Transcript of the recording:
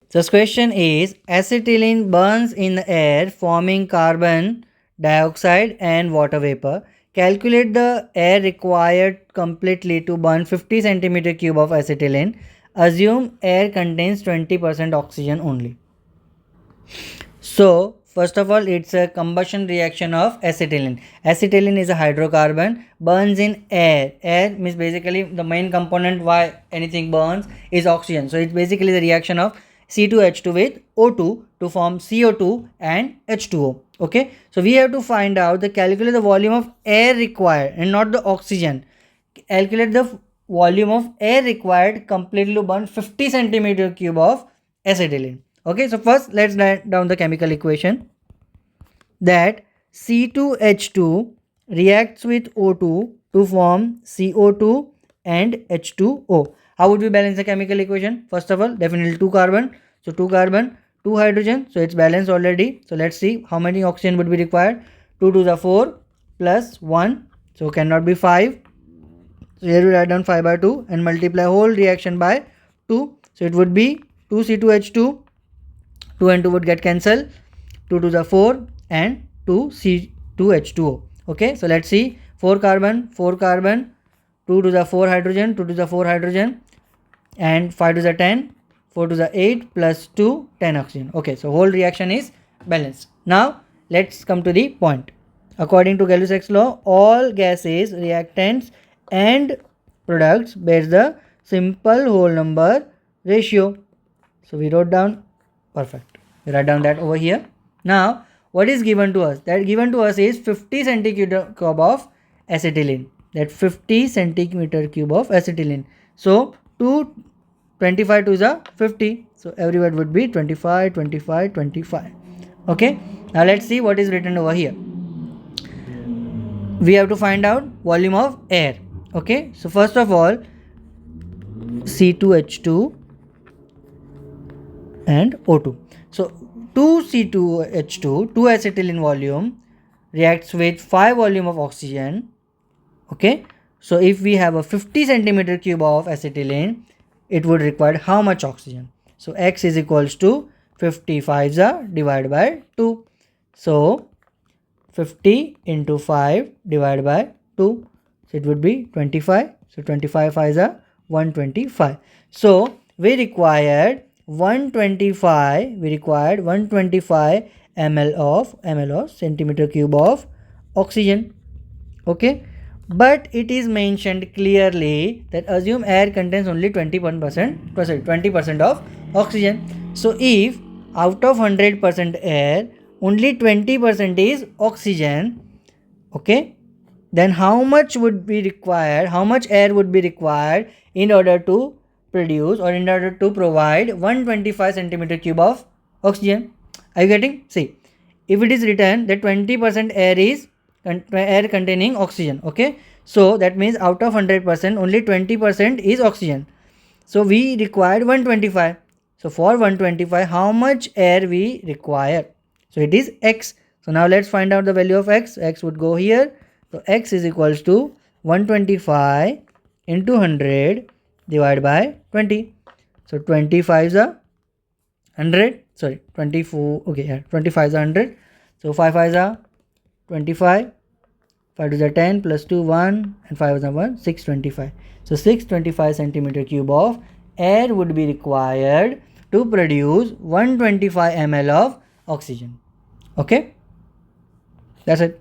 So this question is, acetylene burns in the air forming carbon dioxide and water vapor. Calculate the air required completely to burn 50 centimeter cube of acetylene. Assume air contains 20% oxygen only. So first of all, it's a combustion reaction of acetylene. Acetylene is a hydrocarbon, burns in air. Air means basically the main component why anything burns is oxygen. So it's basically the reaction of C2H2 with O2 to form CO2 and H2O. Okay, so we have to find out the calculate the volume of air required and not the oxygen. Calculate the volume of air required completely to burn 50 centimeter cube of acetylene. Okay, so first let's write down the chemical equation that C2H2 reacts with O2 to form CO2 and H2O. How would we balance the chemical equation? First of all, definitely 2 carbon. So 2 carbon, 2 hydrogen. So it's balanced already. So let's see how many oxygen would be required. 2 to the 4 plus 1. So cannot be 5. So here we write down 5 by 2 and multiply whole reaction by 2. So it would be 2C2H2. 2 and 2 would get cancelled. 2 to the 4 and 2C2H2O. Okay, so let's see 4 carbon, 2 to the 4 hydrogen, 2 to the 4 hydrogen, and 5 to the 10, 4 to the 8 plus 2, 10 oxygen. Okay, so whole reaction is balanced. Now let's come to the point. According to Lussac law, all gases, reactants and products bears the simple whole number ratio. So we wrote down, perfect. We write down that over here. Now what is given to us? That given to us is 50 centimeter cube of acetylene. That 50 centimeter cube of acetylene. So 225 to the 50. So every word would be 25, 25, 25. Okay. Now let's see what is written over here. We have to find out volume of air. Okay. So first of all, C2H2 and O2. So 2C2H2, 2 acetylene volume reacts with 5 volume of oxygen. Okay, so if we have a 50 centimeter cube of acetylene, it would require how much oxygen? So X is equals to 55 divided by 2. So 50 into 5 divided by 2. So it would be 25. So 25 5 are 125. So we required 125 ml of centimeter cube of oxygen. Okay, but it is mentioned clearly that assume air contains only 20% of oxygen. So if out of 100% air only 20% is oxygen, okay, then how much would be required, how much air would be required in order to produce or in order to provide 125 centimeter cube of oxygen? Are you getting? See, if it is written that 20% air is air containing oxygen, okay, so that means out of 100% only 20% is oxygen. So we required 125. So for 125, how much air we require? So it is X. So now let's find out the value of X. X would go here. So X is equals to 125 into 100 divided by 20. So 25 is a 100. Sorry, 24. Okay, yeah, 25 is a 100. So 5 is a 25. 5 to the 10 plus 2 1 and 5 is a 1, 625. So 625 centimeter cube of air would be required to produce 125 ml of oxygen. Okay, that's it.